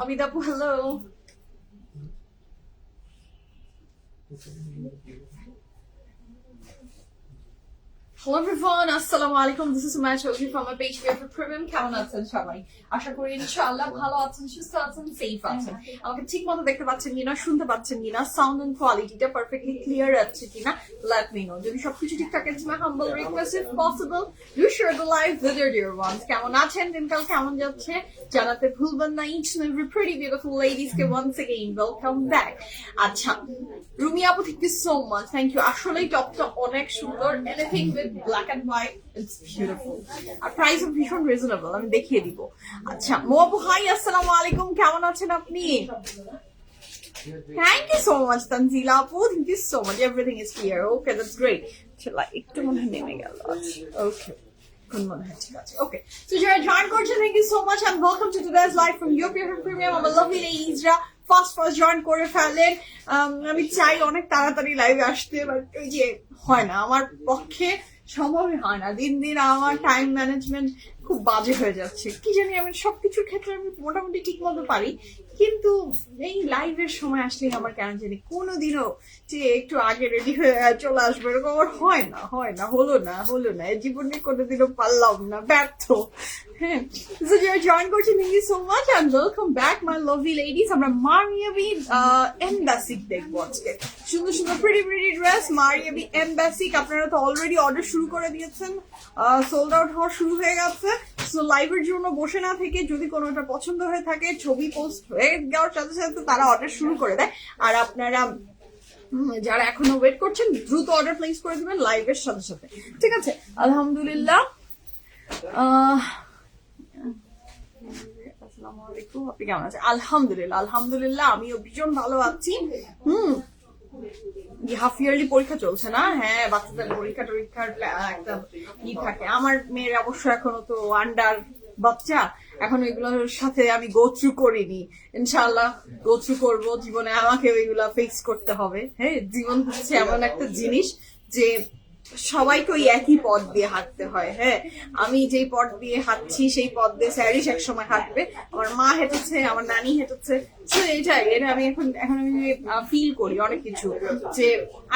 Amidapu, hello. Hello everyone, assalamu alaikum. This is Sumaya Chaudhary from my page PFF Premium. কেমন আছেন সবাই? আশা করি ইনশাআল্লাহ ভালো আছেন, সুস্থ আছেন, সেফ আছেন। আমাকে ঠিকমতো দেখতে পাচ্ছেন কিনা, শুনতে পাচ্ছেন কিনা, সাউন্ড এন্ড কোয়ালিটিটা পারফেক্টলি ক্লিয়ার আছে কিনা, লেট মি নো। যদি সবকিছু ঠিকঠাক আছে, my humble request if possible do share the live with your dear ones. কেমন আছেন, দিনকাল কেমন যাচ্ছে জানাতে ভুলবেন না। Each and every pretty beautiful ladies কে ওয়ান্স এগেইন ওয়েলকাম ব্যাক। আচ্ছা, রুমি আপু, thank you so much, thank you. আসলেই টপটা অনেক সুন্দর, anything with black and white, it's beautiful. R price ভীষণ রিজনেবল, আমি দেখিয়ে দিব। আচ্ছা, মো আপু, হাই, আসসালামু আলাইকুম, কেমন আছেন আপনি? Thank you so much, Tanzila Apu. Thank you so much. Everything is clear. Okay, that's great. একটু মনে হয় নেমে গেল। Okay. Okay, so যারা জয়েন করছেন, thank you so much and welcome to today's live from your PFF premium. আমার lovely লেডিজরা first join করে ফেলেন। আমি চাই অনেক তাড়াতাড়ি লাইভে আসতে, বাট ওই যে হয় না, আমার পক্ষে সম্ভবই হয় না। দিন দিন আমার টাইম ম্যানেজমেন্ট খুব বাজে হয়ে যাচ্ছে। কি জানি, আমি সবকিছুর ক্ষেত্রে আমি মোটামুটি ঠিক মতো পারি, কিন্তু এই লাইভের সময় আসলে আমার কেন জানি কোনোদিনও যে একটু আগে রেডি হয়ে চলে আসবে এরকম আমার হয় না, হলো না, জীবনে কোনোদিনও পারলাম না, ব্যর্থ। হ্যাঁ, যারা জয়েন করছেন, thank you so much and welcome back my lovely ladies. আমরা মারিয়াবি এমবাসিক দেখবো আজকে। সুন্দর সুন্দর প্রিটি ড্রেস, মারিয়াবি এমবাসিক। আপনারা তো অলরেডি অর্ডার শুরু করে দিয়েছেন, সোল্ড আউট হওয়া শুরু হয়ে গেছে। সো লাইভের জন্য বসে না থেকে যদি কোনোটা পছন্দ হয়ে থাকে, ছবি পোস্ট হয়ে যাওয়ার সাথে সাথে তারা অর্ডার শুরু করে দেয়। আর আপনারা যারা এখনো ওয়েট করছেন, দ্রুত অর্ডার প্লেস করে দিবেন লাইভের সাথে সাথে, ঠিক আছে? আলহামদুলিল্লাহ। আসসালামু আলাইকুম, আপনি কেমন আছেন? আলহামদুলিল্লাহ, আমিও ভীষণ ভালো আছি। হাফ ইয়ারলি পরীক্ষা চলছে না? হ্যাঁ, বাচ্চাদের পরীক্ষার একটা থাকে। আমার মেয়ের অবশ্য এখনো তো আন্ডার বাচ্চা, এখন ওইগুলোর সাথে আমি গো থ্রু করিনি। ইনশাআল্লাহ গো থ্রু করবো জীবনে, আমাকে ওইগুলা ফিক্স করতে হবে। হ্যাঁ, জীবন হচ্ছে এমন একটা জিনিস যে সবাইকে ওই একই পথ দিয়ে হাঁটতে হয়। হ্যাঁ, আমি যেই পথ দিয়ে হাঁটছি সেই পথ দিয়ে স্যারিশ এক সময় হাঁটবে, আমার মা হেঁটেছে, আমার নানি হেঁটেছে। এটা আমি এখন আমি ফিল করি অনেক কিছু, যে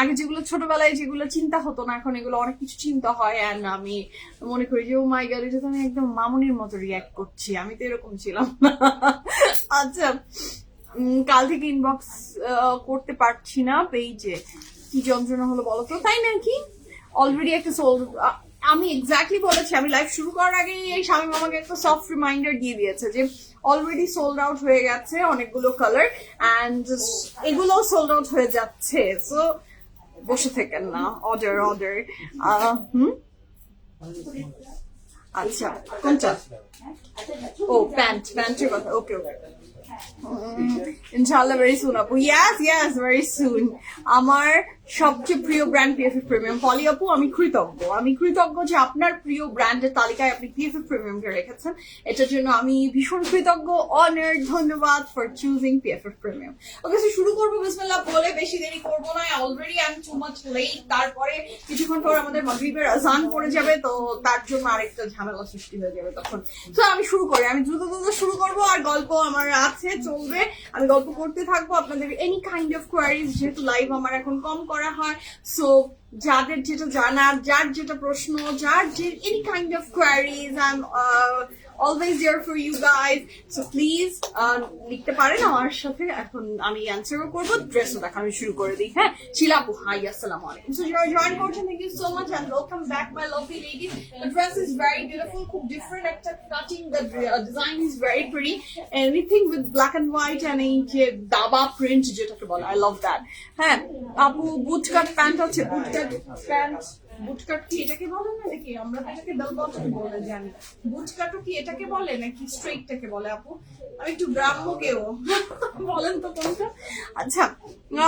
আগে যেগুলো ছোটবেলায় যেগুলো চিন্তা হতো না, এখন এগুলো অনেক কিছু চিন্তা হয়। অ্যান্ড আমি মনে করি যে ও মাই গড, এটা তো আমি একদম মামুনির মতো রিয়াক্ট করছি, আমি তো এরকম ছিলাম না। আচ্ছা, কাল থেকে ইনবক্স করতে পারছি না পেজে, কি যন্ত্রণা হলো বলো তো, তাই নাকি? অলরেডি একটা আমি এক্স্যাক্টলি বলেছি, আমি লাইভ শুরু করার আগে এই শামিম আমাকে একটা সফট রিমাইন্ডার দিয়ে দিয়েছে যে অলরেডি সোল্ড আউট হয়ে গেছে অনেকগুলো কালার, অ্যান্ড এগুলো সোল্ড আউট হয়ে যাচ্ছে। সো বসে থাকেন না, অর্ডার। আচ্ছা, কোনটা? ও, প্যান্টের কথা। ওকে, ইনশাআল্লাহ ভেরি সুন আপু। ইয়াস, ভেরি সুন। আমার সবচেয়ে প্রিয় ব্র্যান্ড পিএফএফ প্রিমিয়াম। পলি আপু, আমি কৃতজ্ঞ যে আপনার প্রিয় ব্র্যান্ডের তালিকায় আপনি পিএফএফ প্রিমিয়ামকে রেখেছেন। এটার জন্য আমি ভীষণ কৃতজ্ঞ, অনার্ড, ধন্যবাদ for choosing PFF premium. Okay, শুরু করবো বিসমিল্লাহ বলে, বেশি দেরি করবো না। Already I am too much late. তারপরে কিছুক্ষণ পর আমাদের মাগরিবের আজান পড়ে যাবে, তো তার জন্য আরেকটা ঝামেলা সৃষ্টি হয়ে যাবে তখন। তো আমি শুরু করি, আমি দ্রুত শুরু করবো। আর গল্প আমার আছে, চলবে, আমি গল্প করতে থাকবো। আপনাদের এনি কাইন্ড অফ কোয়ারিজ, যেহেতু লাইভ আমার এখন কম করা হয়, সো যাদের যেটা জানার, যার যেটা প্রশ্ন, যার যে any kind of queries, I am always there for you guys, so please লিখতে পারেন আমার সাথে। এখন আমি অ্যান্সারও করবো, ড্রেসও দেখা আমি শুরু করে দিই। হ্যাঁ, শিলাপু, হাই, আসসালামু আলাইকুম। সো যারা জয়েন করছেন, thank you so much and welcome back my lovely ladies. The dress is very beautiful, খুব ডিফারেন্ট একটা cutting, the design is very pretty, anything with black and white and এই যে দাবা print যেটাকে বলে, I love that. হ্যাঁ আপু, বুট কাট pant আছে, বুট কাট প্যান্ট বুটকাট কি এটাকে বলে না নাকি? আমরা তো এটাকে বেল বটম বলে জানি। বুটকাটও কি এটাকে বলে নাকি স্ট্রেটটাকে বলে আপু? আমি একটু গ্রাম্য কেউ বলেন তো কোনটা। আচ্ছা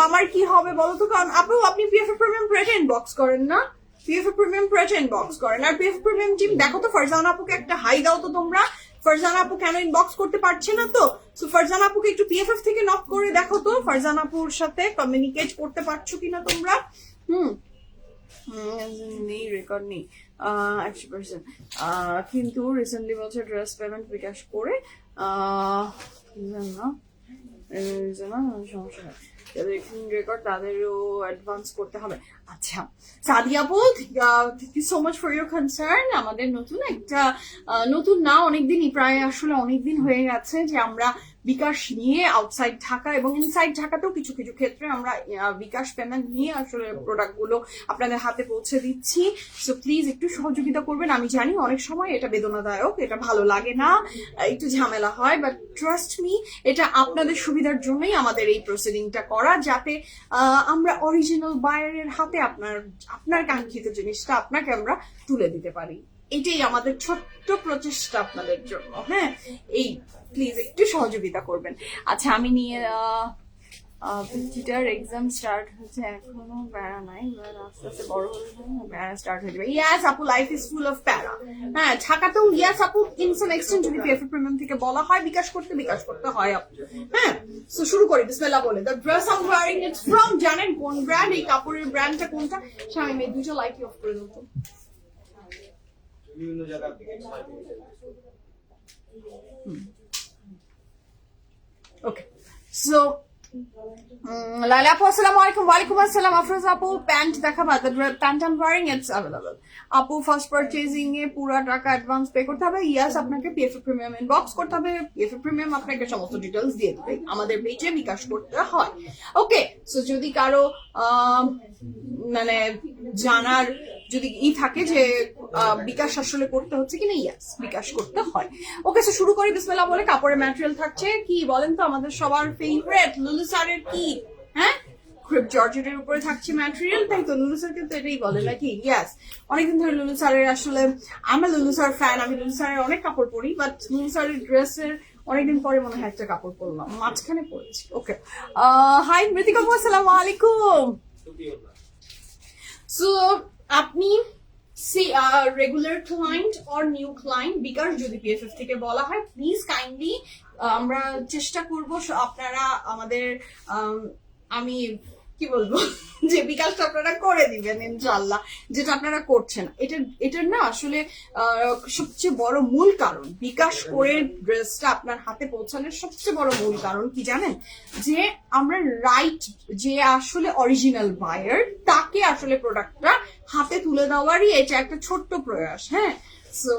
আমার কি হবে বলো তো, কারণ আপু আপনি পিএফএ প্রিমিয়াম প্রেটে ইনবক্স করেন না, পিএফএ প্রিমিয়াম প্রেটে ইনবক্স করেন। আর পিএফএ প্রিমিয়াম টিম দেখো তো ফারজানা আপুকে একটা হাই দাও তো তোমরা। ফারজানা আপু কেন ইনবক্স করতে পারছে না তো? সো ফারজানা আপুকে একটু পিএফএফ থেকে নক করে দেখো তো ফারজানা আপুর সাথে কমিউনিকেট করতে পারছো কিনা তোমরা। নেই, রেকর্ড নেই 100%, কিন্তু রিসেন্টলি বলছে ড্রেস পেমেন্ট বিকাশ করে না সমস্যা হয়, যাদের রেকর্ড তাদেরও অ্যাডভান্স করতে হবে। আচ্ছা সাদিয়া আপু, thank you so much for your concern. আমাদের নতুন একটা নতুন না, অনেকদিনই প্রায় আসলে অনেকদিন হয়ে গেছে যে আমরা বিকাশ নিয়ে আউটসাইড ঢাকা এবং ইনসাইড ঢাকাতেও কিছু কিছু ক্ষেত্রে আমরা বিকাশ পেমেন্ট নিয়ে আসলে প্রোডাক্ট গুলো আপনাদের হাতে পৌঁছে দিচ্ছি। সো প্লিজ একটু সহযোগিতা করবেন। আমি জানি অনেক সময় এটা বেদনাদায়ক, এটা ভালো লাগে না, একটু ঝামেলা হয়, বাট ট্রাস্ট মি এটা আপনাদের সুবিধার জন্যই আমাদের এই প্রসিডিংটা করা, যাতে আমরা অরিজিনাল বায়ারের হাতে আপনার কাঙ্ক্ষিত জিনিসটা আপনাকে আমরা তুলে দিতে পারি। এটাই আমাদের ছোট্ট প্রচেষ্টা আপনাদের জন্য। হ্যাঁ, এই প্লিজ একটু সহযোগিতা করবেন। আচ্ছা আমি নিয়ে 50টার এক্সাম স্টার্ট হচ্ছে, এখনো প্যারা নাই, আস্তে আস্তে বড় হলে প্যারা স্টার্ট হয়ে যাবে। ইয়াস আপু, লাইফ ইজ ফুল অফ প্যারা। হ্যাঁ ঢাকাতেও ইয়াস আপু ইন সাম এক্সটেন্ট যদি পিএফএ প্রিমিয়াম থেকে বলা হয় বিকাশ করতে হয় আপু। হ্যাঁ সো শুরু করি বিসমিল্লাহ বলে। The dress I am wearing it's from, জানেন কোন ব্র্যান্ড? এই কাপড়ের ব্র্যান্ডটা কোনটা? শামিম এই দুটো লাইট অফ করে দাও তো। বিভিন্ন জায়গা থেকে ওকে সো লাইলা আপু আসসালামু আলাইকুম। ওয়ালাইকুম আসসালাম। আফরোজা আপু প্যান্ট দেখাবা? The pant I am wearing it's available. আপু ফার্স্ট পারচেজিং এ পুরো টাকা অ্যাডভান্স পে করতে হবে? ইয়াস, আপনাকে পিএফএ প্রিমিয়াম ইনবক্স করতে হবে, পিএফএ প্রিমিয়াম আপনাকে সমস্ত ডিটেইলস দিয়ে দেবে, আমাদের পেজে বিকাশ করতে হয়। ওকে সো যদি কারো মানে জানার যদি থাকে যে বিকাশ আসলে করতে হচ্ছে কিনা, ইয়াস বিকাশ করতে হয়। ওকে সো শুরু করি বিসমিল্লাহ বলে। কাপড়ের ম্যাটেরিয়াল থাকছে কি বলেন তো, আমাদের সবার ফেভারিট লুলু স্যারের কি, হ্যাঁ ক্রিপ জর্জেটের উপরে থাকছে ম্যাটেরিয়াল, তাই তো? লুলু স্যার কিন্তু এটাই বলে নাকি? ইয়াস, অনেকদিন ধরে লুলু স্যারের আসলে আমি লুলু স্যার ফ্যান, আমি লুলু স্যারের অনেক কাপড় পরি, বাট লুলু স্যারের ড্রেসের অনেকদিন পরে মনে হয় একটা কাপড় পরলাম, মাঝখানে পরেছি। ওকে হাই মৃতিকা আপু আসসালামু আলাইকুম। সো আপনি regular client or new client, bKash যদি পিএফএফ থেকে বলা হয় প্লিজ কাইন্ডলি আমরা চেষ্টা করব আপনারা আমাদের আমি কি বলবো যে বিকাশটা আপনারা করে দিবেন ইনশাআল্লাহ, যেটা আপনারা করছেন। এটার না আসলে সবচেয়ে বড় মূল কারণ, বিকাশ করে ড্রেসটা আপনার হাতে পৌঁছানোর সবচেয়ে বড় মূল কারণ কি জানেন? যে আমরা রাইট যে আসলে অরিজিনাল বায়ার তাকে আসলে প্রোডাক্টটা হাতে তুলে দেওয়ারই এটা একটা ছোট্ট প্রয়াস। হ্যাঁ সো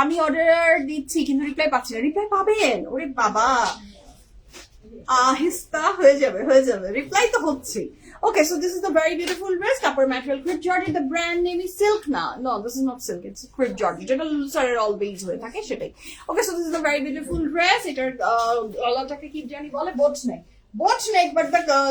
আমি অর্ডার দিচ্ছি কিন্তু রিপ্লাই পাচ্ছি না। রিপ্লাই পাবেন, ওরে বাবা আহিস্তা হয়ে যাবে রিপ্লাই তো হচ্ছে। Okay, so this is the very beautiful dress, কাপড় material Crip Georgette, the brand name is Silk না, no this is not Silk, it's Crip Georgette, যেটা লুলু স্যারের অলওয়েজ হয়ে থাকে সেটাই। Okay, so this is the very beautiful dress, এটার গলাটাকে কি জানি বলে, বোট নেক, বাট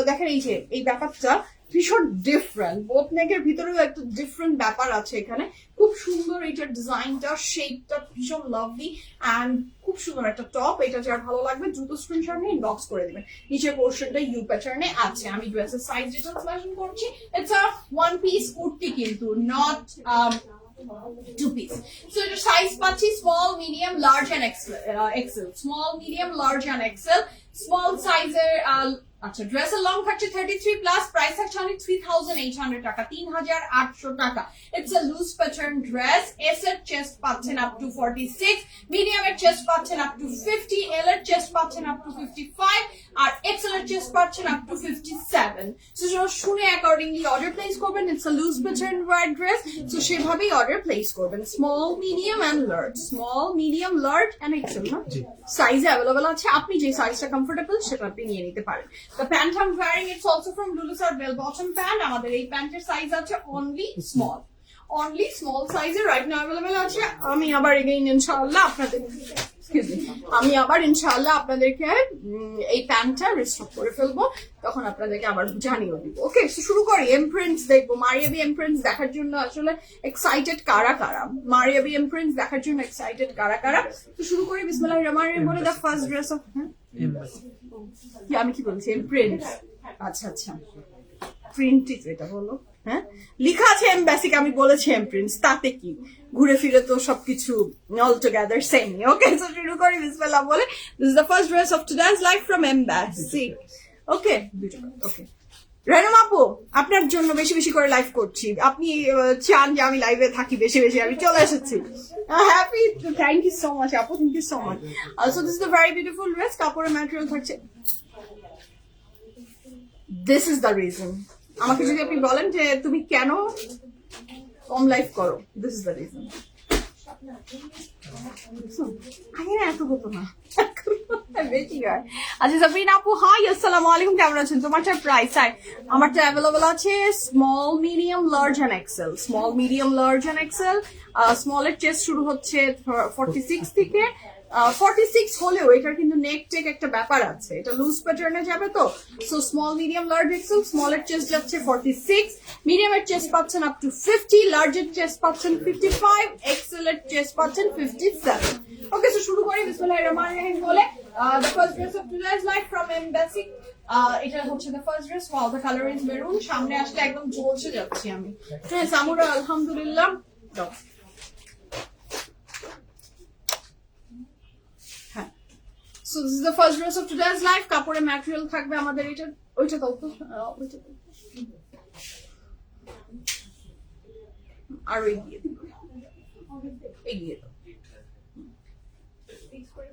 দেখেন এই যে এই ব্যাপারটা ভীষণ ডিফারেন্ট, বোট নেকের ভিতরেও একটা ডিফারেন্ট ব্যাপার আছে এখানে। খুব সুন্দর এটার ডিজাইনটা, শেপটা ভীষণ লাভলি অ্যান্ড খুব সুন্দর একটা টপ। এটা যার ভালো লাগবে দ্রুত স্ক্রিনশট নিয়ে ইনবক্স করে দিবেন। নিচের পোর্শনটা ইউ প্যাটার্নে আছে। আমি ড্রেসের সাইজ ডিটেইলস মেনশন করছি। It's a one piece kurti কিন্তু not two piece. So your size পাচ্ছি small, medium, large and XL. Small, medium, large and XL. Small size আচ্ছা ড্রেসের লং থাকছে 33 প্লাস, প্রাইস থাকছে অনলি 3800 টাকা, 3800 টাকা। It's a loose pattern dress. S এর chest পাচ্ছেন আপ টু 46, মিডিয়াম এর চেস্ট পাচ্ছেন আপ টু 50, এল এর চেস্ট পাচ্ছেন আপ টু 55 আর এক্সেল এর চেস্ট পাচ্ছেন আপ টু 57। সো শুনে অ্যাকর্ডিংলি অর্ডার প্লেস করবেন। It's a loose pattern wide dress, so সেভাবেই অর্ডার প্লেস করবেন। Small, medium and large, small, medium, large and XL না সাইজ অ্যাভেলেবল আছে। আপনি যে সাইজটা কমফোর্টেবল সেটা আপনি নিয়ে নিতে পারেন। The pant I'm wearing, it's also from Lulu Sar bell bottom pant. আমাদের এই প্যান্টের সাইজ আছে only small. অনলি স্মল সাইজে রাইট নাও অ্যাভেলেবেল আছে। আমি আবার এগেইন ইনশাআল্লাহ আপনাদের আমি আবার ইনশাআল্লাহ আপনাদেরকে এই প্যান্টটা রিস্টক করে ফেলবো, তখন আপনাদেরকে আবার জানিয়ে দিব। ওকে, শুরু করি। এমপ্রিন্টস দেখবো, মারিয়া বি এমপ্রিন্টস দেখার জন্য আসলে এক্সাইটেড কারা কারা, মারিয়া বি এমপ্রিন্টস দেখার জন্য এক্সাইটেড কারা কারা। তো শুরু করি বিসমিল্লাহির রহমানির রহিম বলে, দ্য ফার্স্ট ড্রেস অফ, আমি কি বলছি, এমপ্রিন্টস। আচ্ছা আচ্ছা, প্রিন্টই তো এটা বলো। হ্যাঁ, লেখা আছে এমব্যাসিক, আমি বলেছি এমপ্রিন্টস, তাতে কি, ঘুরে ফিরে তো সবকিছু all together same. Okay, so শুরু করি বিসমিল্লাহ বলে। This is the first dress of today's live from Embasic. Okay okay, রেনম আপু আপনার জন্য বেশি বেশি করে লাইভ করছি, আপনি চান যে আমি লাইভে থাকি বেশি বেশি, আমি চলে এসেছি। Happy, thank you so much আপু, thank you so much. Also this is the very beautiful dress, কাপড়ের ম্যাটেরিয়াল থাকছে। দিস ইজ দ্য রিজন, আমাকে যদি আপনি বলেন যে তুমি কেন কম লাইভ করো, দিস ইজ দ্য রিজন। আগে না এত হতো না, বেশি হয়। আচ্ছা সাবরিনা আপু, হাই আসসালামু আলাইকুম, কেমন আছেন? তোমারটা প্রাইস আমারটা অ্যাভেলেবল আছে small, medium, large and XL. Small, medium, large and XL. স্মলের চেস্ট শুরু হচ্ছে 46 থেকে। 46 হলেও এটার কিন্তু নেক টেক একটা ব্যাপার আছে, এটা লুজ প্যাটার্নে যাবে তো। So small, medium, large, XL. স্মলের চেস্ট যাচ্ছে 46, মিডিয়ামের চেস্ট পাচ্ছেন আপ টু 50, লার্জের চেস্ট পাচ্ছেন 55, এক্সেলের চেস্ট পাচ্ছেন 57। ওকে, সো শুরু করি বিসমিল্লাহির রহমানির রহিম বলে। The first dress of today's live from Embassy. এটা হচ্ছে the first dress. Wow, the color is maroon. সামনে আসলে একদম ঝলসে যাচ্ছি আমি। সামুরা আলহামদুলিল্লাহ। হ্যাঁ, so this is the first dress of today's live. কাপড়ের ম্যাটেরিয়াল থাকবে আমাদের এটা, ওইটা দাও তো, ওইটা দাও। আর এগিয়ে দিও, এগিয়ে দাও,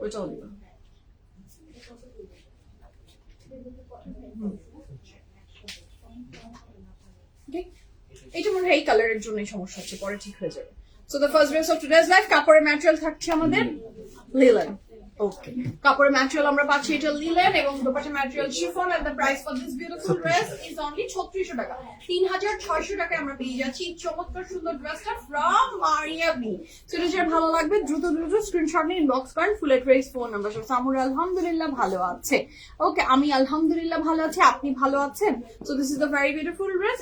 ওইটাও দিও। এটা মনে হয় এই কালারের জন্যই সমস্যা হচ্ছে, পরে ঠিক হয়ে যাবে। So the first dress of today's life, কাপড়ের ম্যাটেরিয়াল থাকছে আমাদের লিলেন। ওকে, কাপড়ের ম্যাটেরিয়াল আমরা পাচ্ছি এটা লিলেন, এবং dupatta material chiffon. And the price for this beautiful dress is only 3600 taka. 3600 টাকায় আমরা পেয়ে যাচ্ছি চমৎকার সুন্দর ড্রেসটা ফ্রম মারিয়া বি। সো এটা যার ভালো লাগবে দ্রুত দ্রুত স্ক্রিনশট নিয়ে ইনবক্স করেন, ফুল অ্যাড্রেস, ফোন নাম্বার। সামুর আলহামদুলিল্লাহ ভালো আছে। ওকে, আমি আলহামদুলিল্লাহ ভালো আছি, আপনি ভালো আছেন? So this is the very beautiful dress,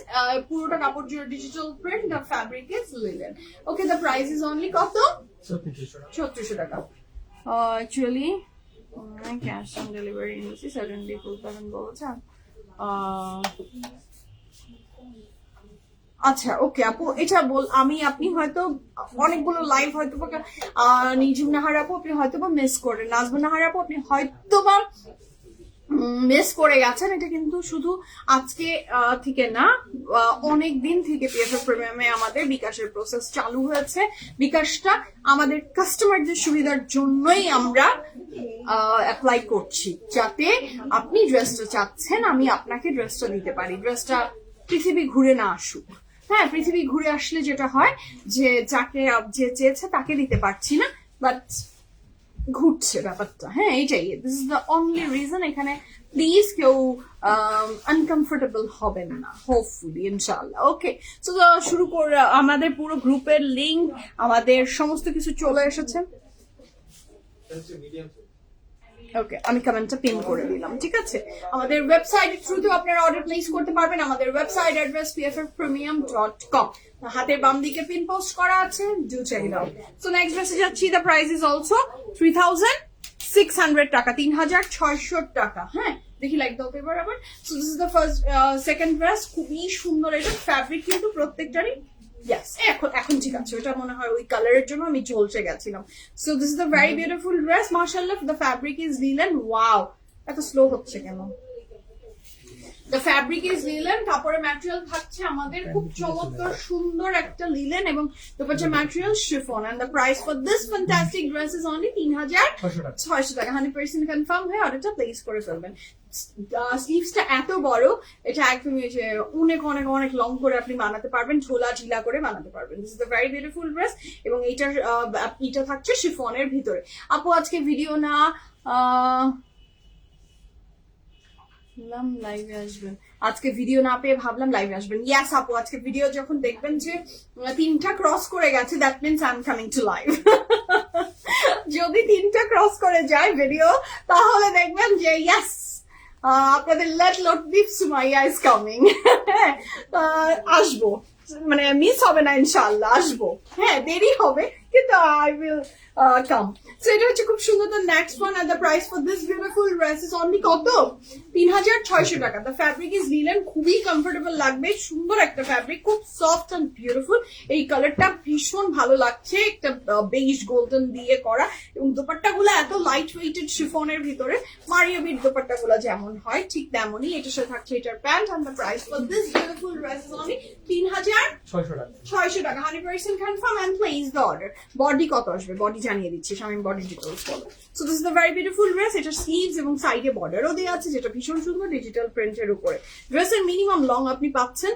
পুরোটা কাপড় জুড়ে digital print, the fabric is linen. Okay, the price is only কত? 3600 টাকা। Actually, cash on delivery নিয়েছি, সাডেনলি করবেন বলছেন। আচ্ছা ওকে আপু, এটা আমি আপনি হয়তো অনেকগুলো লাইভ হয়তো নিজুম নাহার আপু আপনি হয়তো বা মিস করেন, নাজমুন নাহার আপু আপনি হয়তো বা মিস করে গেছেন। এটা কিন্তু শুধু আজকে থেকে না, অনেক দিন থেকে পিএফএফ প্রিমিয়ামে আমাদের বিকাশের প্রসেস চালু হয়েছে। বিকাশটা আমাদের কাস্টমারদের সুবিধার জন্যই আমরা অ্যাপ্লাই করছি, যাতে আপনি ড্রেসটা চাচ্ছেন আমি আপনাকে ড্রেসটা দিতে পারি, ড্রেসটা পৃথিবী ঘুরে না আসুক। হ্যাঁ, পৃথিবী ঘুরে আসলে যেটা হয় যে যাকে যে চেয়েছে তাকে দিতে পারছি না, বাট ঘুরছে ব্যাপারটা। হ্যাঁ, এইটাই, this is the only reason. এখানে প্লিজ কেউ আনকমফোর্টেবল হবেন না, হোপফুলি ইনশাআল্লাহ। ওকে, সো শুরু করে আমাদের পুরো গ্রুপের লিঙ্ক, আমাদের সমস্ত কিছু চলে এসেছে। ওকে, আমি কমেন্টটা পিন করে দিলাম, ঠিক আছে? আমাদের ওয়েবসাইটের থ্রুতেও আপনারা অর্ডার প্লেস করতে পারবেন। আমাদের ওয়েবসাইট অ্যাড্রেস pffpremium.com, হাতের বাম দিকে পিন পোস্ট করা আছে, do check it out. So next ড্রেসে যাচ্ছি, the price is also 3600 taka, 3600 টাকা। হ্যাঁ, দেখি লাইক দাও পেপার আবার। So this is the first, second dress, খুবই সুন্দর। এটা ফ্যাব্রিক কিন্তু প্রত্যেকটারই Yes, এখন ঠিক আছে, ওটা মনে হয় ওই কালারের জন্য আমি ঝলসে গেছিলাম। So this is the very beautiful dress, মাশাআল্লাহ। The fabric is linen. Wow, এত স্লো হচ্ছে কেন? দ্য ফ্যাব্রিক ইজ লিলেন, কাপড়ের ম্যাটেরিয়াল থাকছে আমাদের খুব চমৎকার সুন্দর একটা লিলেন, এবং dupatta material chiffon. And the price for this fantastic dress is only 3600 টাকা। 100% কনফার্ম হয়ে অর্ডারটা প্লেস করে ফেলবেন। স্লিভসটা এত বড়, এটা একদমই যে অনেক অনেক অনেক লং করে আপনি বানাতে পারবেন, ঝোলা ঝিলা করে বানাতে পারবেন। This is the very beautiful dress, এবং এটা থাকছে শিফনের ভিতরে। আপু আজকে ভিডিও না, ভাবলাম লাইভে আসবেন, আজকে ভিডিও না পেয়ে ভাবলাম লাইভে আসবেন। ইয়াস আপু, আজকে ভিডিও যখন দেখবেন যে 3টা ক্রস করে গেছে, that means I am coming to live. যদি 3টা ক্রস করে যায় ভিডিও, তাহলে দেখবেন যে ইয়াস আপনাদের লেট লোট বিফ সুমাইয়া ইজ কামিং। আসবো, মানে মিস হবে না ইনশাআল্লাহ, আসবো। হ্যাঁ দেরি হবে কিন্তু আই উইল কাম। সো এটা হচ্ছে খুব সুন্দর। The next one and the price for this beautiful dress is only কত? 3600 টাকা। দ্য ফ্যাব্রিক ইজ লিনেন, খুবই কমফোর্টেবল লাগবে, সুন্দর একটা ফ্যাব্রিক, খুব সফট এন্ড বিউটিফুল। এই কালারটা ভীষণ ভালো লাগছে, একটা বেইজ গোল্ডেন দিয়ে করা, এবং দোপাট্টাগুলো এত লাইট ওয়েটেড শিফনের ভিতরে, মারিয়াবির দোপাট্টাগুলো যেমন হয় ঠিক তেমনই। এটার সাথে থাকছে এটার pant. And the price for this beautiful dress is only 3600 টাকা। 100% confirm and place the order. Body কত আসবে বডি জানিয়ে দিচ্ছি, আমি বডি ডিটেলস বলো। So this is the very beautiful dress. এটা স্লিভস এবং সাইডে বর্ডারও দেওয়া আছে, যেটা ভীষণ সুন্দর ডিজিটাল প্রিন্টের উপরে। ড্রেসের মিনিমাম লং আপনি পাচ্ছেন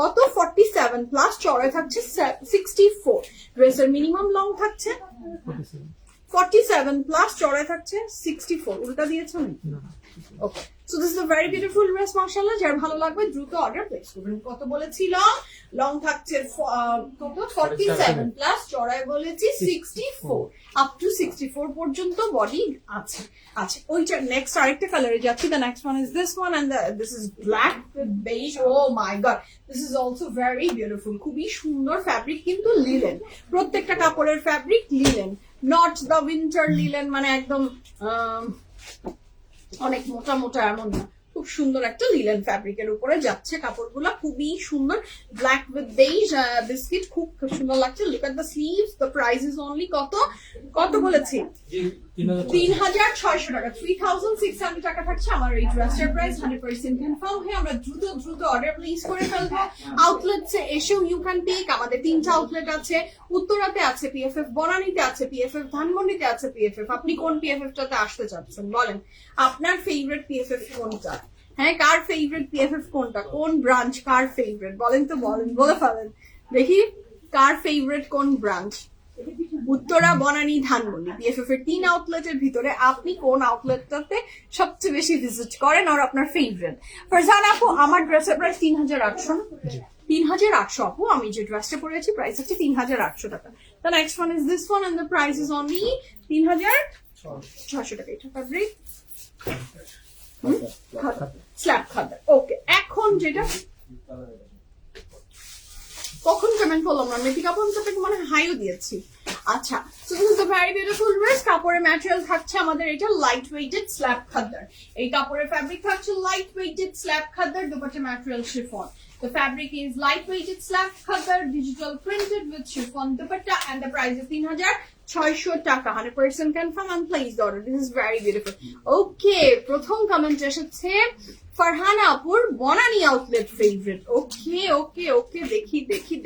কত? 47 প্লাস, চড়ায় থাকছে 64। ড্রেসের মিনিমাম লং থাকছে 47 প্লাস, চড়ায় থাকছে 64। উল্টা দিয়েছো নাকি? Okay, so this is a very beautiful dress, মাশাআল্লাহ। যার ভালো লাগবে দ্রুত অর্ডার প্লেস করবেন। কত বলেছিলাম? লং থাকছে কত? 47 প্লাস, চড়ায় বলেছি 64, আপ টু 64 পর্যন্ত বডি আছে। আচ্ছা, ওইটা নেক্সট আরেকটা কালারে যাচ্ছি। The next one is this one and this is black with beige. Oh my god, this is also very beautiful. খুবই সুন্দর ফ্যাব্রিক, কিন্তু লিলেন, প্রত্যেকটা কাপড়ের fabric linen, not the winter linen, মানে একদম অনেক মোটা মোটা এমন না। খুব সুন্দর একটা লিলেন ফ্যাব্রিকের উপরে যাচ্ছে কাপড়গুলো, খুবই সুন্দর। ব্ল্যাক উইথ বেজ বিস্কিট, খুব সুন্দর লাগছে। Look at the sleeves. The price is only কত? কত বলেছি? 3600 টাকা। 3600 টাকা থাকছে আমার এই ড্রেসটার প্রাইস। 100% কনফার্ম হয়ে আমরা দ্রুত অর্ডার প্লেস করে ফেলবো। আউটলেটসে এসেও ইউ ক্যান পিক। আমাদের 3টা আউটলেট আছে, উত্তরাতে আছে পিএফএফ, বনানীতে আছে পিএফএফ, ধানমন্ডিতে আছে পিএফএফ। আপনি কোন পিএফএফ টাতে আসতে চাচ্ছেন বলেন? আপনার ফেভারিট পিএফএফ কোনটা? হ্যাঁ, কার ফেভারিট পিএফএফ কোনটা? কোন ব্রাঞ্চ কার ফেভারিট বলেন তো, বলেন, বলে ফেলেন দেখি কার ফেভারিট কোন ব্রাঞ্চ। উত্তরা, বনানী, ধানমন্ডি, পিএফএফ এর 3 আউটলেটের ভিতরে আপনি কোন আউটলেটটাতে সবচেয়ে বেশি ভিজিট করেন আর আপনার ফেভারিট? ফারজান আপু, আমার ড্রেসের প্রাইস 3800। 3800 আপু, আমি যে ড্রেসটা পরেছি প্রাইস হচ্ছে 3800 টাকা। The next one is this one and the price is only 3600 taka. এটা ফ্যাব্রিক স্ল্যাব খাদার। ওকে, এখন যেটা কখন পেমেন্ট করলাম না, মেথি কাপড় আপনাকে মানে হাইও দিয়েছি। আচ্ছা, so this is the very beautiful dress. কাপড়ের ম্যাটেরিয়াল থাকছে আমাদের এটা লাইট ওয়েটেড স্ল্যাব খাদ্দার। এই কাপড়ের ফ্যাব্রিক থাকছে light weighted slab khaddar, dupatta material chiffon. The fabric is lightweighted slab khadar, digital printed with chiffon dupatta, and the price is 3600 টাকা। 100% confirm and place the order. This is very beautiful. Okay, প্রথম comment এসেছে ফারহানা আপুর Banani outlet favourite. ওকে ওকে ওকে,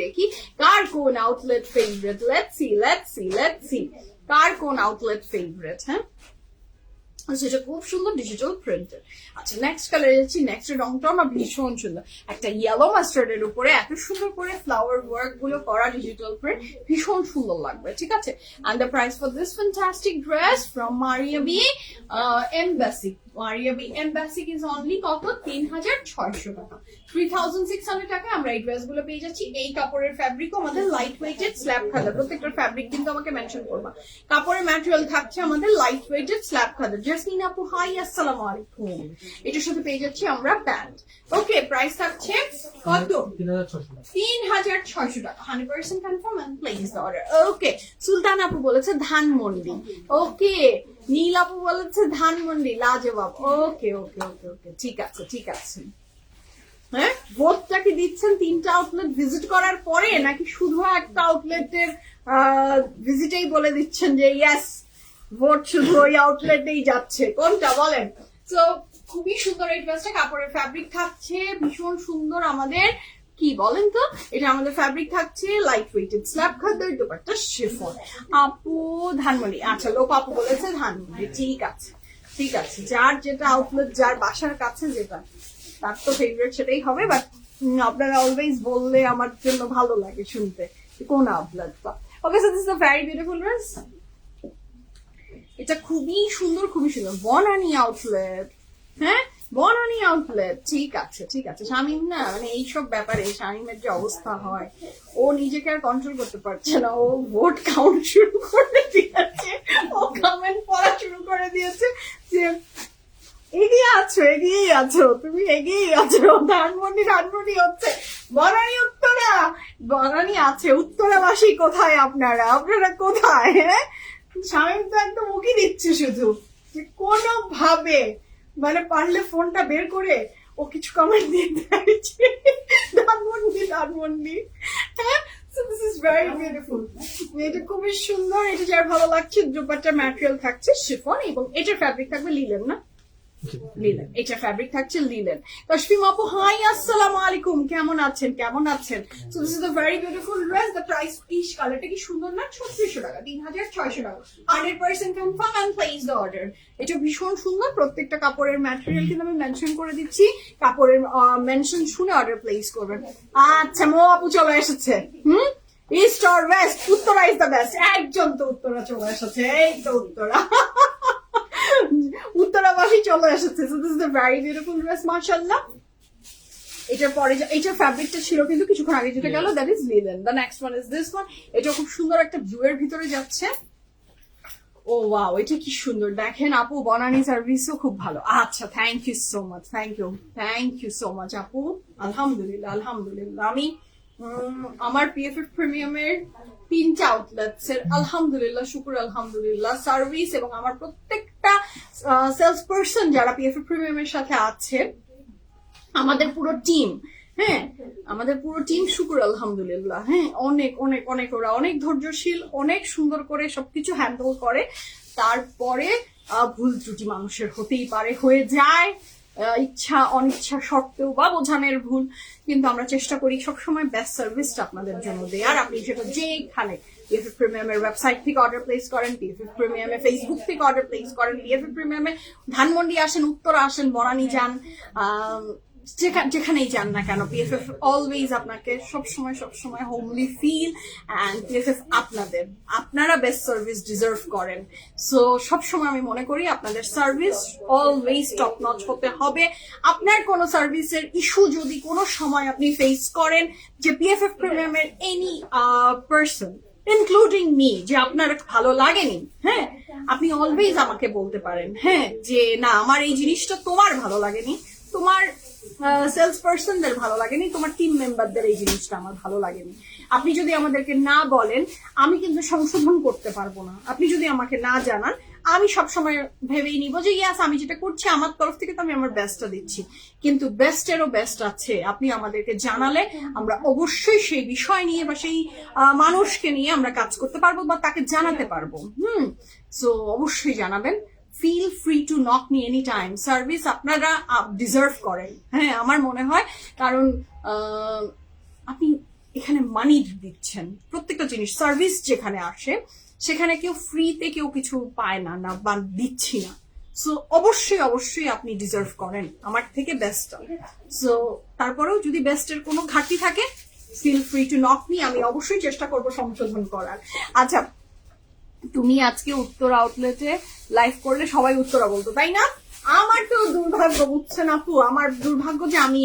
দেখি কার কোন outlet favourite. Let's see কার কোন outlet favourite. হ্যাঁ, সেটা খুব সুন্দর ডিজিটাল প্রিন্টেড। আচ্ছা, নেক্সট কালার যাচ্ছি। নেক্সট রংটা আমার ভীষণ সুন্দর, একটা ইয়েলো মাস্টার্ডের উপরে এত সুন্দর করে ফ্লাওয়ার ওয়ার্ক গুলো করা ডিজিটাল প্রিন্ট, ভীষণ সুন্দর লাগবে। ঠিক আছে, and the price for this fantastic dress from Mariabi Embassy. Mariabi Embassy is only কত? 3600 টাকা। 3600 টাকা আমরা এই ড্রেস গুলো পেয়ে যাচ্ছি। এই কাপড়ের ফ্যাব্রিকও আমাদের লাইট ওয়েটেড স্ল্যাব খাদার। প্রত্যেকটা ফ্যাব্রিক কিন্তু আমাকে মেনশন করবা। কাপড়ের ম্যাটেরিয়াল থাকছে আমাদের লাইট ওয়েটেড স্ল্যাব খাদার। জাসমিন আপু হাই, আসসালামু আলাইকুম। এটার সাথে পেয়ে যাচ্ছি আমরা প্যান্ট। ওকে, প্রাইস থাকছে কত? 3600 টাকা। 100% confirm and place the order. Okay, Sultan আপু বলেছে ধানমন্ডি। ওকে, নীল আপু বলেছে ধানমন্ডি, লাজবাব। ওকে ওকে ওকে ওকে, ঠিক আছে। হ্যাঁ, ভোটটা কি দিচ্ছেন 3টা আউটলেট ভিজিট করার পরে, নাকি শুধু একটা আউটলেটের ভিজিটেই বলে দিচ্ছেন যে ইয়েস ভোট শুধু ওই আউটলেটেই যাচ্ছে? কোনটা বলেন? তো খুবই সুন্দর এই ড্রেসটা। কাপড়ের ফ্যাব্রিক থাকছে ভীষণ সুন্দর আমাদের, কি বলেন তো, এটা আমাদের ফ্যাব্রিক থাকছে light weighted slab khaddar, dupatta chiffon. আপু ধানমন্ডি। আচ্ছা, লোক আপু বলেছে ধানমন্ডি। ঠিক আছে, যার যেটা আউটলেট, যার বাসার কাছে যেটা, তার তো ফেভারিট সেটাই হবে। বাট আপনারা অলওয়েজ বললে আমার জন্য ভালো লাগে শুনতে কোন outlet. Okay, so this is a very beautiful dress. এটা খুবই সুন্দর বনানী আউটলেট। হ্যাঁ, বনানী আউটলেট, ঠিক আছে ঠিক আছে। শামীম না মানে এইসব ব্যাপারে শামীমের যে অবস্থা হয়, ও নিজেকে আর কন্ট্রোল করতে পারছে না, ও ভোট কাউন্ট শুরু করে দিয়েছে, ও কমেন্ট পড়া শুরু করে দিয়েছে যে এগিয়েই আছো তুমি, এগিয়েই আছো, ধানমন্ডি হচ্ছে, বনানী উত্তরা, বনানী আছে, উত্তরাবাসী কোথায় আপনারা কোথায়? হ্যাঁ, শামীম তো একদম উকি দিচ্ছে শুধু, যে কোনো ভাবে মানে পারলে ফোনটা বের করে ও কিছু কমেন্ট দিয়ে দিয়েছে, ধানমন্ডি। হ্যাঁ, so this is very beautiful. এটা খুবই সুন্দর, এটা যার ভালো লাগছে। দুপাট্টার ম্যাটেরিয়াল থাকছে শিফন এবং এটার ফ্যাব্রিক থাকবে লিলেন, না লিলেন, এটা ফ্যাব্রিক থাকছে লিলেন। তশফিম আপু হাই, আসসালামু আলাইকুম, কেমন আছেন? So this is a very beautiful dress. The price, ইশ কালারটা কি সুন্দর না, 3600 টাকা, 3600 টাকা, 100% confirm and place the order. এটা ভীষণ সুন্দর, প্রত্যেকটা কাপড়ের ম্যাটেরিয়াল কিন্তু আমি মেনশন করে দিচ্ছি, কাপড়ের মেনশন শুনে অর্ডার প্লেস করবেন। আচ্ছা, মো আপু চলে এসেছে। East or West, Uttara is the best. একজন তো উত্তরা চলে এসেছে, এই তো উত্তরা, উত্তরাবাসী চলে এসেছে। So this is a very beautiful dress, মাশাআল্লাহ। এটার পরে এটার ফ্যাব্রিকটা ছিল কিন্তু কিছুক্ষণ আগে যেটা গেল, that is linen. The next one is this one. এটা খুব সুন্দর একটা ব্লু এর ভিতরে যাচ্ছে। ও ওয়াও, এটা কি সুন্দর দেখেন আপু, বনানী সার্ভিসও খুব ভালো। আচ্ছা, thank you so much, thank you so much আপু। আলহামদুলিল্লাহ আলহামদুলিল্লাহ। আমি আমার পিএফএফ প্রিমিয়ামের 3টা আউটলেটস এর আলহামদুলিল্লাহ, শুকুর আলহামদুলিল্লাহ, সার্ভিস এবং আমার প্রত্যেকটা সেলস পার্সন যারা পিএফএফ প্রিমিয়ামের সাথে আছে, আমাদের পুরো টিম, হ্যাঁ আমাদের পুরো টিম শুকুর আলহামদুলিল্লাহ। হ্যাঁ, অনেক অনেক অনেক, ওরা অনেক ধৈর্যশীল, অনেক সুন্দর করে সবকিছু হ্যান্ডেল করে। তারপরে ভুল ত্রুটি মানুষের হতেই পারে, হয়ে যায়, ইচ্ছা অনিচ্ছা সত্ত্বেও বা বোঝানোর ভুল, কিন্তু আমরা চেষ্টা করি সবসময় বেস্ট সার্ভিসটা আপনাদের জন্য দেওয়ার। আপনি সেটা যেখানে পিএফএফ প্রিমিয়ামের ওয়েবসাইট থেকে অর্ডার প্লেস করেন, পিএফএফ প্রিমিয়ামে ফেসবুক থেকে অর্ডার প্লেস করেন, পিএফএফ প্রিমিয়ামে ধানমন্ডি আসেন, উত্তরা আসেন, বনানী যান, যেখানেই যান না কেন, পিএফএফ অলওয়েজ আপনাকে সবসময় হোমলি ফিল, অ্যান্ড পিএফএফ আপনারা বেস্ট সার্ভিস ডিজার্ভ করেন। সো সবসময় আমি মনে করি আপনাদের সার্ভিস অলওয়েজ টপ নচ হতে হবে। আপনার কোনো সার্ভিসের ইস্যু যদি কোনো সময় আপনি ফেস করেন, যে পিএফএফ প্রিমিয়ামের এনি পার্সন ইনক্লুডিং মি, যে আপনার ভালো লাগেনি, হ্যাঁ আপনি অলওয়েজ আমাকে বলতে পারেন, হ্যাঁ যে না আমার এই জিনিসটা তোমার ভালো লাগেনি, তোমার সেলস পার্সনদের ভালো লাগেনি, তোমার টিম মেম্বারদের এই জিনিসটা আমার ভালো লাগেনি। আপনি যদি আমাদেরকে না বলেন, আমি কিন্তু সংশোধন করতে পারবো না। আপনি যদি আমাকে না জানান, আমি সবসময় ভেবেই নিব যে ইয়াস, আমি যেটা করছি আমার তরফ থেকে তো আমি আমার বেস্টটা দিচ্ছি, কিন্তু বেস্টেরও বেস্ট আছে। আপনি আমাদেরকে জানালে আমরা অবশ্যই সেই বিষয় নিয়ে বা সেই মানুষকে নিয়ে আমরা কাজ করতে পারবো বা তাকে জানাতে পারবো। সো অবশ্যই জানাবেন। Feel free to knock me any time. Service আপনারা ডিজার্ভ করেন, হ্যাঁ আমার মনে হয়, কারণ আপনি এখানে মানি দিচ্ছেন, প্রত্যেকটা জিনিস সার্ভিস যেখানে আসে সেখানে কেউ ফ্রিতে কেউ কিছু পায় না, না বা দিচ্ছি না। সো অবশ্যই আপনি ডিজার্ভ করেন আমার থেকে বেস্ট। সো তারপরেও যদি বেস্টের কোনো ঘাটতি থাকে, feel free to knock me, আমি অবশ্যই চেষ্টা করব সংশোধন করার। আচ্ছা, তুমি আজকে উত্তর আউটলেটে লাইভ করলে সবাই উত্তরা বলতো, তাই না? আমার তো দুর্ভাগ্য, বুঝছেন আপু, আমার দুর্ভাগ্য যে আমি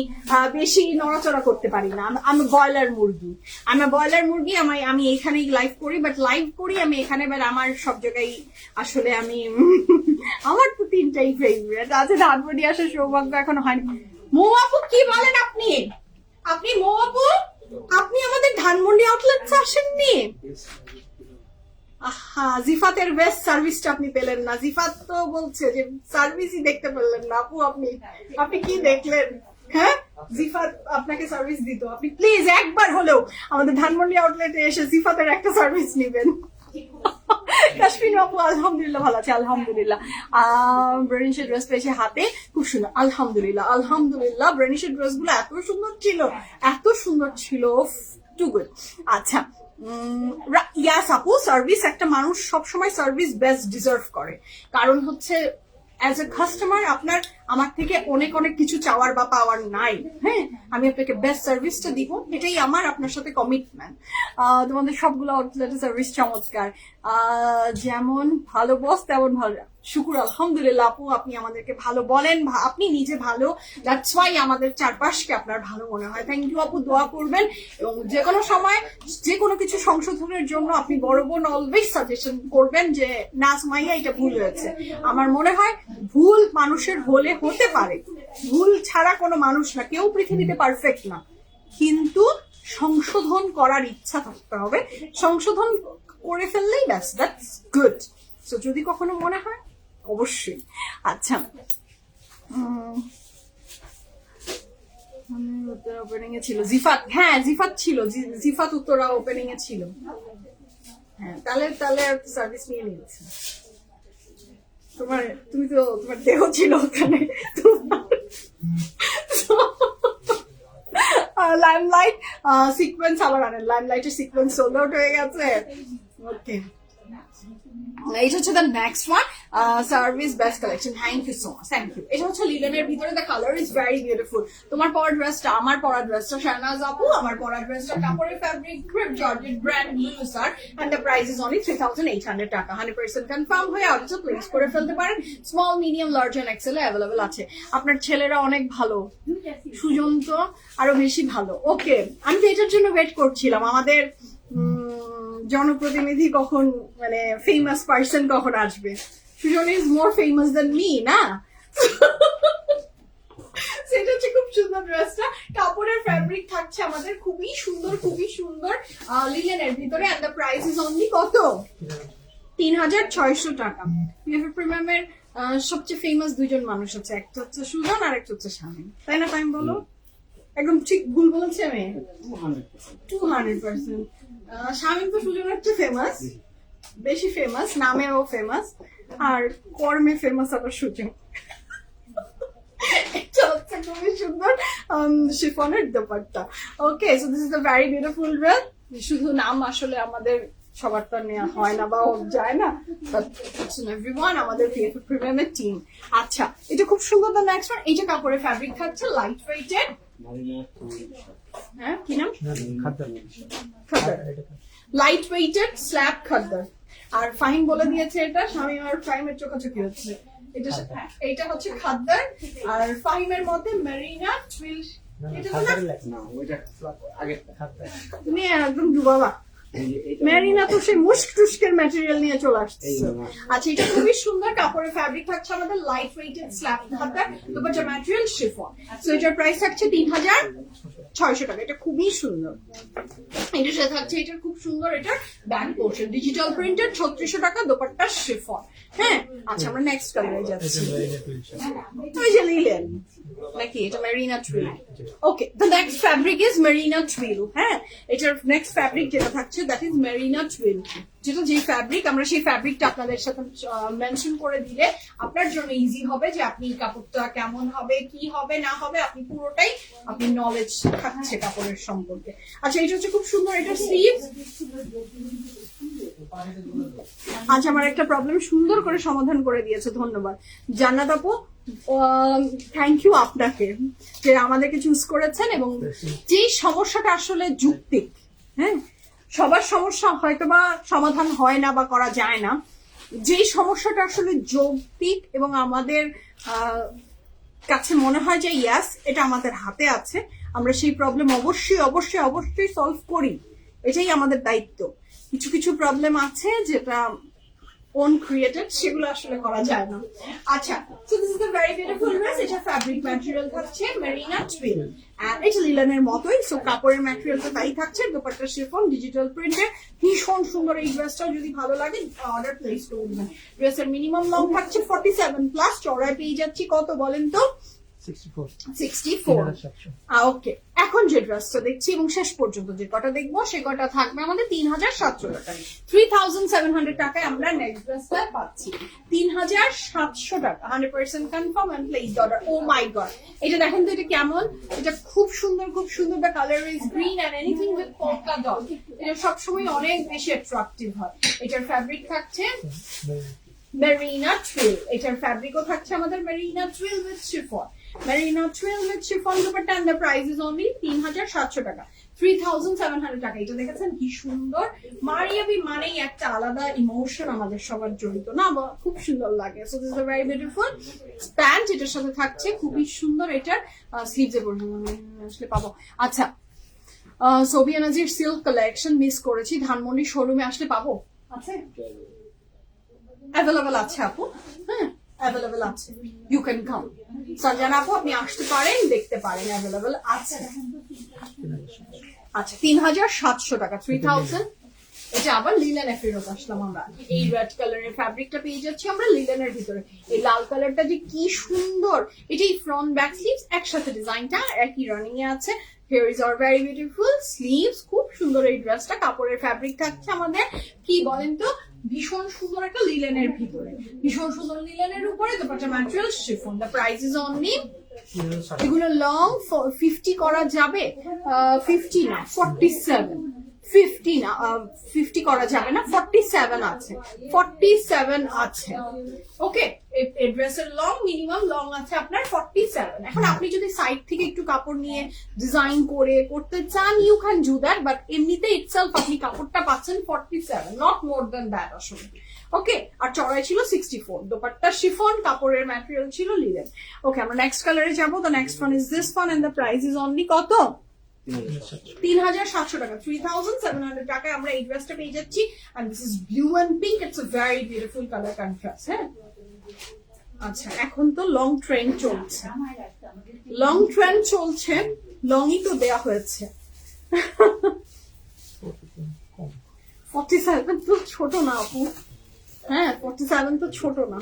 বেশি নড়াচড়া করতে পারি না। আমি ব্রয়লার মুরগি, আমি এখানেই লাইভ করি, বাট লাইভ করি আমি এখানে, বাট আমার সব জায়গায় আসলে আমি আমার তো 3টাই ফেভারিট আছে। ধানমন্ডি আসার সৌভাগ্য এখনো হয়নি। মৌ আপু কি বলেন আপনি মৌ আপু, আপনি আমাদের ধানমন্ডি আউটলেটে আসেননি? জিফাতের বেস্ট সার্ভিসটা আপনি পেলেন না। জিফাত তো বলছে যে সার্ভিসই দেখতে পেলেন না আপু, আপনি কি দেখলেন? হ্যাঁ, জিফাত আপনাকে সার্ভিস দিত, আপনি প্লিজ একবার হলেও আমাদের ধানমন্ডি আউটলেটে এসে জিফাতের একটা সার্ভিস নেবেন। কাশ্মীর আপু আলহামদুলিল্লাহ ভালো আছে, আলহামদুলিল্লাহ। ব্রেনিশের ড্রেস পেয়েছে হাতে, খুব সুন্দর, আলহামদুলিল্লাহ। ব্রেনিশের ড্রেস গুলো এত সুন্দর ছিল, টু গুড। আচ্ছা, ইয়াস আপু, সার্ভিস, একটা মানুষ সবসময় সার্ভিস বেস্ট ডিজার্ভ করে, কারণ হচ্ছে অ্যাজ এ কাস্টমার আপনার আমার থেকে অনেক অনেক কিছু চাওয়ার বা পাওয়ার নাই। হ্যাঁ, আমি আপনাকে বেস্ট সার্ভিসটা দিব, এটাই আমার আপনার সাথে কমিটমেন্ট। তোমাদের সবগুলো আউটলেটের সার্ভিস চমৎকার, যেমন ভালো বস তেমন ভালো। শুকুর আলহামদুলিল্লাহ আপু, আপনি আমাদেরকে ভালো বলেন, আপনি নিজে ভালো, দ্যাটস ওয়াই আমাদের চারপাশকে আপনার ভালো মনে হয়। থ্যাংক ইউ আপু, দোয়া করবেন এবং যে কোনো সময় যে কোনো কিছু সংশোধনের জন্য আপনি বড় বোন অলওয়েজ সাজেশন করবেন যে নাজ মাইয়া এটা ভুল হয়েছে। আমার মনে হয় ভুল মানুষের হলে হতে পারে, ভুল ছাড়া কোনো মানুষ না, কেউ পৃথিবীতে পারফেক্ট না, কিন্তু সংশোধন করার ইচ্ছা থাকতে হবে, সংশোধন করে ফেললেই ব্যাস, দ্যাটস গুড। সো যদি কখনো মনে হয় অবশ্যই। আচ্ছা, ওপেনিং এ ছিল জিফাত, হ্যাঁ জিফাত ছিল, জিফাত উত্তরা ওপেনিং এ ছিল। হ্যাঁ, তাহলে সার্ভিস নিয়ে নিয়েছে। তুমি তো তোমার দেহ ছিল ওখানে। লাইমলাইট সিকোয়েন্স আবার আনেন, লাইমলাইটের সিকোয়েন্স সোল্ড আউট হয়ে গেছে। ওকে, এটা হচ্ছে the next one, service best collection. Thank you so much, thank you. এটা হচ্ছে লিলেনের ভিতরে, the colour is very beautiful. তোমার পরা ড্রেসটা, আমার পরা ড্রেসটা শাহনাজ আপু, আমার পরা ড্রেসটা কাপড়ের fabric crepe georgette brand new sir, and the price is only 3800 taka. 100% confirm হয়ে অর্ডার প্লেস করে ফেলতে পারেন। Small, medium, large and XL available আছে। আপনার ছেলেরা অনেক ভালো, সুজন তো আরো বেশি ভালো। ওকে, আমি তো এটার জন্য ওয়েট করছিলাম, আমাদের জনপ্রতিনিধি কখন, মানে ফেমাস পার্সন কখন আসবে। Sujon is more famous than me, না? সেটা হচ্ছে খুব সুন্দর ড্রেসটা, কাপড়ের ফ্যাব্রিক থাকছে আমাদের খুবই সুন্দর, খুবই সুন্দর লিলেনের ভিতরে, and the price is only কত? 3600 টাকা। পিএফ প্রিমিয়ামের সবচেয়ে ফেমাস দুইজন মানুষ আছে, একটা হচ্ছে সুজন আর একটা হচ্ছে শামিম, তাই না? টাইম বলো, একদম ঠিক ভুল বলছি আমি? 200%। শামিম তো সুজনের চেয়ে ফেমাস, বেশি ফেমাস, নামেও ফেমাস, আর কর্মে ফেমাস আবার সুজন। এটা হচ্ছে খুবই সুন্দর শিফনের dupatta. Okay, so this is the very beautiful dress. শুধু নাম আসলে আমাদের সবার তো নেওয়া হয় না বা যায় না, বাট এভরিওয়ান আমাদের পিএফ প্রিমিয়ামের টিম। আচ্ছা, এটা খুব সুন্দর। দ্য নেক্সট ওয়ান, এইটা কাপড়ের ফ্যাব্রিক থাকছে লাইট ওয়েটেড। হ্যাঁ, কি নাম? খাদ্দার, লাইট ওয়েটেড স্ল্যাব খাদ্দার। আর ফাহিম বলে দিয়েছে এটা, শামিম আর ফাহিমের চোখাচোখি হচ্ছে। এটা হচ্ছে খাদ্দার, আর ফাহিমের মধ্যে মেরিনা টুইল। তুমি একদম ডুবাবা, মেরিনা তো সেই মুস্ক টুস্কের ম্যাটেরিয়াল নিয়ে চলে আসছে। আচ্ছা, এটা খুবই সুন্দর কাপড়ের ফ্যাব্রিক থাকছে আমাদের light weighted slab khaddar, dupatta material chiffon. So এটার প্রাইস থাকছে 3600 টাকা। এটা খুবই সুন্দর। এটার সাথে থাকছে, এটার খুব সুন্দর, এটার ব্যাক পোর্শন ডিজিটাল প্রিন্টেড, 3600 টাকা, দোপাট্টা শিফন। হ্যাঁ, আচ্ছা আমরা নেক্সট কালারে যাচ্ছি। ওই যে লিলেন নাকি, এটা Marina twill. Okay, the next fabric is Marina twill. হ্যাঁ, এটার নেক্সট ফ্যাব্রিক যেটা থাকছে দ্যাট ইজ মেরিনা টুইল। যেটা যে ফ্যাব্রিক, আমরা সেই ফ্যাব্রিকটা আপনাদের সাথে মেনশন করে দিলে আপনার জন্য ইজি হবে যে আপনি কাপড়টা কেমন হবে, কি হবে না হবে, আপনি পুরোটাই আপনি নলেজ থাকছে কাপড়ের সম্পর্কে। আচ্ছা, এটা হচ্ছে খুব সুন্দর, এটা স্লিভ। আজ আমার একটা প্রবলেম সুন্দর করে সমাধান করে দিয়েছে, ধন্যবাদ জান্নাত আপু। থ্যাংক ইউ আপনাকে যে আমাদেরকে চুজ করেছেন, এবং যে সমস্যাটা আসলে যৌক্তিক। হ্যাঁ, সবার সমস্যা হয়তোবা সমাধান হয় না বা করা যায় না, যে সমস্যাটা আসলে যৌক্তিক এবং আমাদের কাছে মনে হয় যে ইয়াস এটা আমাদের হাতে আছে, আমরা সেই প্রবলেম অবশ্যই অবশ্যই অবশ্যই সলভ করি, এটাই আমাদের দায়িত্ব। কিছু কিছু প্রবলেম আছে যেটা ওন ক্রিয়েটেড, সেগুলো আসলে করা যায় না। আচ্ছা, so this is the very beautiful dress. এটা ফ্যাব্রিক ম্যাটেরিয়াল থাকছে মেরিনা টুইল, এন্ড এটা লিলেনের মতোই, সো কাপড়ের ম্যাটেরিয়ালটা তাই থাকছে, দোপাট্টা শিফন ডিজিটাল প্রিন্টের, ভীষণ সুন্দর। এই ড্রেসটা যদি ভালো লাগে অর্ডার প্লেস করে দিবেন। ড্রেসের মিনিমাম লং থাকছে 47+, চড়ায় পেয়ে যাচ্ছি কত বলেন তো? 64। ওকে, এখন যে ড্রেসটা দেখছি এবং শেষ পর্যন্ত যে কটা দেখবো সে কটা থাকবে আমাদের 3700 টাকা। 3700 টাকায় আমরা নেক্সট ড্রেসটা পাচ্ছি 3700 টাকা। 100% confirm and place order. Oh my god, এটা দেখেন তো, এটা কেমন? এটা খুব সুন্দর, খুব সুন্দর। The colour is green and anything with polka dot, এটা সবসময় অনেক বেশি অ্যাট্রাকটিভ হয়। এটার ফ্যাব্রিক থাকছে মেরিনা ট্রিল, এটার ফ্যাব্রিকও থাকছে আমাদের marina trill with chiffon, marina trill with chiffon dupatta, and the price is only 3700 টাকা, 3700 টাকা। এটা দেখেছেন কি সুন্দর, মারিয়াবি মানেই একটা আলাদা ইমোশন আমাদের সবার জড়িত না, খুব সুন্দর লাগে। So this is a very beautiful pant, এটার সাথে থাকছে খুবই সুন্দর, এটার স্লিভস এ আসলে পাবো। আচ্ছা, সোভিয়া নাজির সিল্ক কালেকশন মিস করেছি, ধানমন্ডি শোরুমে আসলে পাবো? আছে, অ্যাভেলেবল আছে আপু, হ্যাঁ অ্যাভেলেবল আছে, ইউ ক্যান কাম। সঞ্জনা আপু আপনি আসতে পারেন, দেখতে পারেন, অ্যাভেলেবল আছে। আচ্ছা 3700 টাকা, 3000। এটা আবার লিলেনে ফেরত আসলাম আমরা, এই রেড কালারের ফ্যাব্রিকটা পেয়ে যাচ্ছি আমরা লিলেনের ভিতরে। এই লাল কালারটা যে কি সুন্দর, এটাই ফ্রন্ট ব্যাক স্লিভস একসাথে, ডিজাইনটা একই রানিং এ আছে। Here is our very beautiful sleeves, খুব সুন্দর এই ড্রেসটা, কাপড়ের ফ্যাব্রিক থাকছে আমাদের কি বলেন তো, ভীষণ সুন্দর একটা লিলেনের ভিতরে, ভীষণ সুন্দর লিলেনের উপরে dupatta material chiffon. The price is only, এগুলো লং 50 করা যাবে, 50 না 47, 50 না 50 করা যাবে না, 47 আছে, 47 আছে। ওকে, এই ড্রেসের লং মিনিমাম লং আছে আপনার 47। এখন আপনি যদি সাইড থেকে একটু কাপড় নিয়ে ডিজাইন করে করতে চান, you can do that, but এমনিতে ইটসেলফ আপনি কাপড়টা পাচ্ছেন 47, নট মোর দ্যান দ্যাট আসলে। ওকে, আর চড়াই ছিল 64, দোপাট্টা শিফন, কাপড়ের ম্যাটেরিয়াল ছিল লিলেন। ওকে, আমরা নেক্সট কালারে যাবো। The next one is this one, and the price is only কত? 3700 টাকা, 3700 টাকায় আমরা এই ড্রেসটা পেয়ে যাচ্ছি। And this is blue and pink, it's a very beautiful colour contrast. হ্যাঁ, আচ্ছা এখন তো লং ট্রেন্ড চলছে, লং ট্রেন্ড চলছে, লংই তো দেয়া হয়েছে। 47 তো ছোট না আপু, হ্যাঁ 47 তো ছোট না।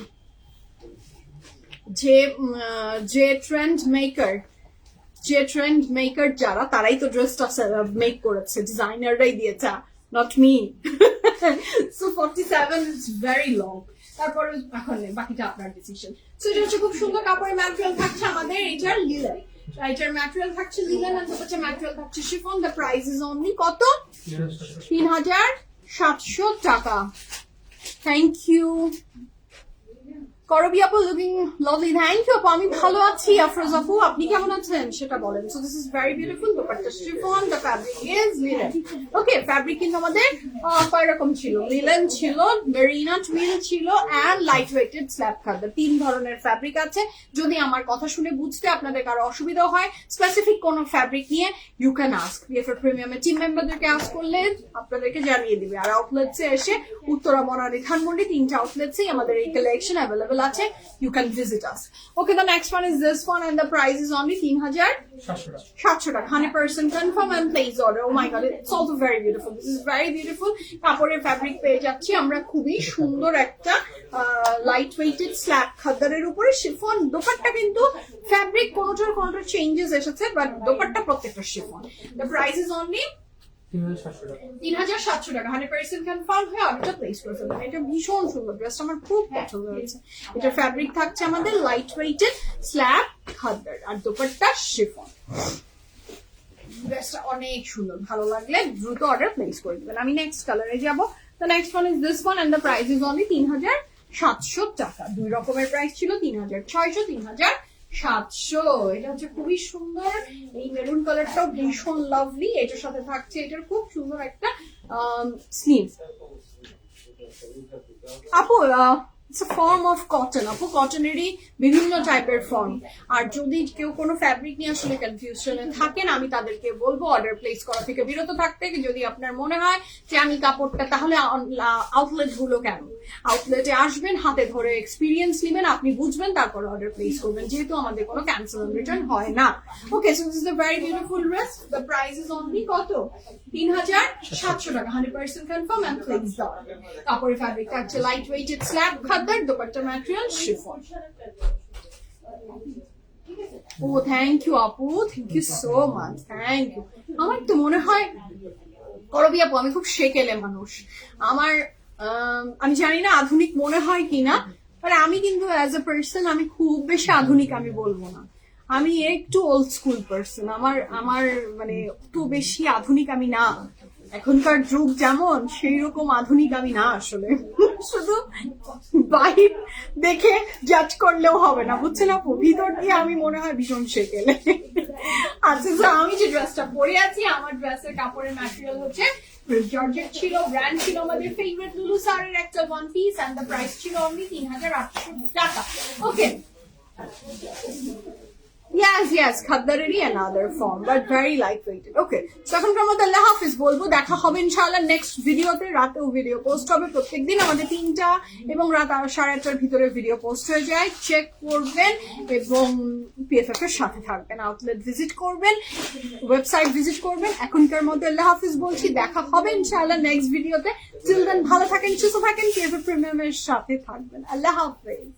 যে ট্রেন্ড মেকার যারা, তারাই তো ড্রেসটা মেক করেছে, ডিজাইনাররাই দিয়েছে, not me. So 47 is very long. তারপরে এখন বাকিটা আপনার ডিসিশন। সো এটা হচ্ছে খুব সুন্দর কাপড়ের ম্যাটেরিয়াল থাকছে আমাদের, এটার লিলেন, এটার ম্যাটেরিয়াল থাকছে লিলেন, আর হচ্ছে ম্যাটেরিয়াল থাকছে chiffon. The price is only কত? 3700 টাকা। থ্যাংক ইউ করবি আপু, লুকিং লাভলি। থ্যাংক ইউ আপু, আমি ভালো আছি। আফরোজ আপু আপনি কেমন আছেন সেটা বলেন। So this is very beautiful, dupatta chiffon, the fabric is linen. Okay, fabric কিন্তু আমাদের কয় রকম ছিল, লিলেন ছিল, মেরিনা ট্রিল ছিল, এন্ড লাইট ওয়েটেড স্ল্যাব খাদ্য, 3 ধরনের ফ্যাব্রিক আছে। যদি আমার কথা শুনে বুঝতে আপনাদের কারো অসুবিধা হয়, স্পেসিফিক কোন ফ্যাব্রিক নিয়ে, ইউ ক্যান আস্ক বিএফএ প্রিমিয়ামের টিম মেম্বারদেরকে আস্ক করলে আপনাদেরকে জানিয়ে দিবে। আর আউটলেটসে এসে উত্তরা, মনালি, ধানমন্ডি 3টা আউটলেটসেই আমাদের এই কালেকশন অ্যাভেলেবল আছে, you can visit us. Okay, the next one is this one, and the price is only 3700 টাকা, 100% confirm and place order. Oh my god, it's also very beautiful. This is very beautiful. কাপড়ের fabric পেয়ে যাচ্ছি আমরা, খুবই সুন্দর একটা light weighted slab খাদ্দারের উপরে chiffon. Dupatta কিন্তু ফ্যাব্রিক কোনোটার চেঞ্জেস এসেছে, বাট দোপাট্টা প্রত্যেকটা chiffon. The price is only 3700 টাকা, 100% কনফার্ম হয়ে অর্ডারটা প্লেস করে ফেলবেন। এটা ভীষণ সুন্দর, ড্রেসটা আমার খুব পছন্দ হয়েছে। এটা ফ্যাব্রিক থাকছে আমাদের লাইট ওয়েটেড স্ল্যাব খাদ্দার, আর দোপাট্টা শিফন। ড্রেসটা অনেক সুন্দর, ভালো লাগলে দ্রুত অর্ডার প্লেস করে দিবেন। আমি নেক্সট কালারে যাব। The next one is this one, and the price is only 3700 taka. 2 রকমের প্রাইস ছিল, 3600, 3700। এটা হচ্ছে খুবই সুন্দর, এই মেরুন কালারটাও ভীষণ লাভলি। এটার সাথে থাকছে এটার খুব সুন্দর একটা স্লিভ। আপু it's a form of cotton, আপু কটনেরই বিভিন্ন টাইপের ফর্ম। আর যদি কেউ কোনো ফ্যাব্রিক নিয়ে আসলে কনফিউশনে থাকেন, আমি তাদেরকে বলবো অর্ডার প্লেস করা থেকে বিরত থাকতে। যদি আপনার মনে হয় যে আমি কাপড়টা, তাহলে আউটলেট গুলো কেন, আউটলেটে আসবেন, হাতে ধরে এক্সপিরিয়েন্স নেবেন, আপনি বুঝবেন, তারপর অর্ডার প্লেস করবেন, যেহেতু আমাদের কোনো ক্যান্সেল এন্ড রিটার্ন হয় না। Okay, so this is a very beautiful dress. The price is only কত? 3700 টাকা, 100% কনফার্ম এন্ড প্লেস দাও। কাপড়ের ফ্যাব্রিক থাকছে light weighted slab khaddar, dupatta material chiffon. Oh thank you আপু, thank you so much, thank you. আমার তো মনে হয় করবি আপু আমি খুব সেকেলে মানুষ, আমার আমি জানি না আধুনিক মনে হয় কিনা, মানে আমি কিন্তু অ্যাজ এ পার্সন আমি খুব বেশি আধুনিক আমি বলবো না, আমি একটু ওল্ড স্কুল পার্সন। আমার মানে একটু বেশি আধুনিক আমি না। এখনকার যুগ যেমন সেই রকম আধুনিক আমি না আসলে, শুধু বাহির দেখে জাজ করলেও হবে না, বুঝছেন আপু, ভিতর দিয়ে আমি মনে হয় ভীষণ সেকেলে। আচ্ছা, তো আমি যে ড্রেসটা পরে আছি, আমার ড্রেসের কাপড়ের ম্যাটেরিয়াল হচ্ছে জর্জেট ছিল, ব্র্যান্ড ছিল আমাদের ফেভারিট লুলু সারের একটা one piece, and the price ছিল অনলি ৩,৮০০ টাকা। Okay, yes, খাদ্দারেরই another form, but very lightweighted. Okay, so এখনকার মতো আল্লাহ হাফিজ বলবো, দেখা হবে ইনশাআল্লাহ নেক্সট ভিডিওতে। রাতেও ভিডিও পোস্ট হবে প্রত্যেকদিন, আমাদের 3টা এবং রাত 8:30টার ভিতরে ভিডিও পোস্ট হয়ে যায়। চেক করবেন এবং PFF এর সাথে থাকবেন, আউটলেট ভিজিট করবেন, ওয়েবসাইট ভিজিট করবেন। এখনকার মতো আল্লাহ হাফিজ বলছি, দেখা হবে ইনশাআল্লাহ নেক্সট ভিডিওতে। টিল দেন ভালো থাকেন, সুস্থ থাকেন, PFF প্রিমিয়ামের সাথে থাকবেন। আল্লাহ হাফিজ।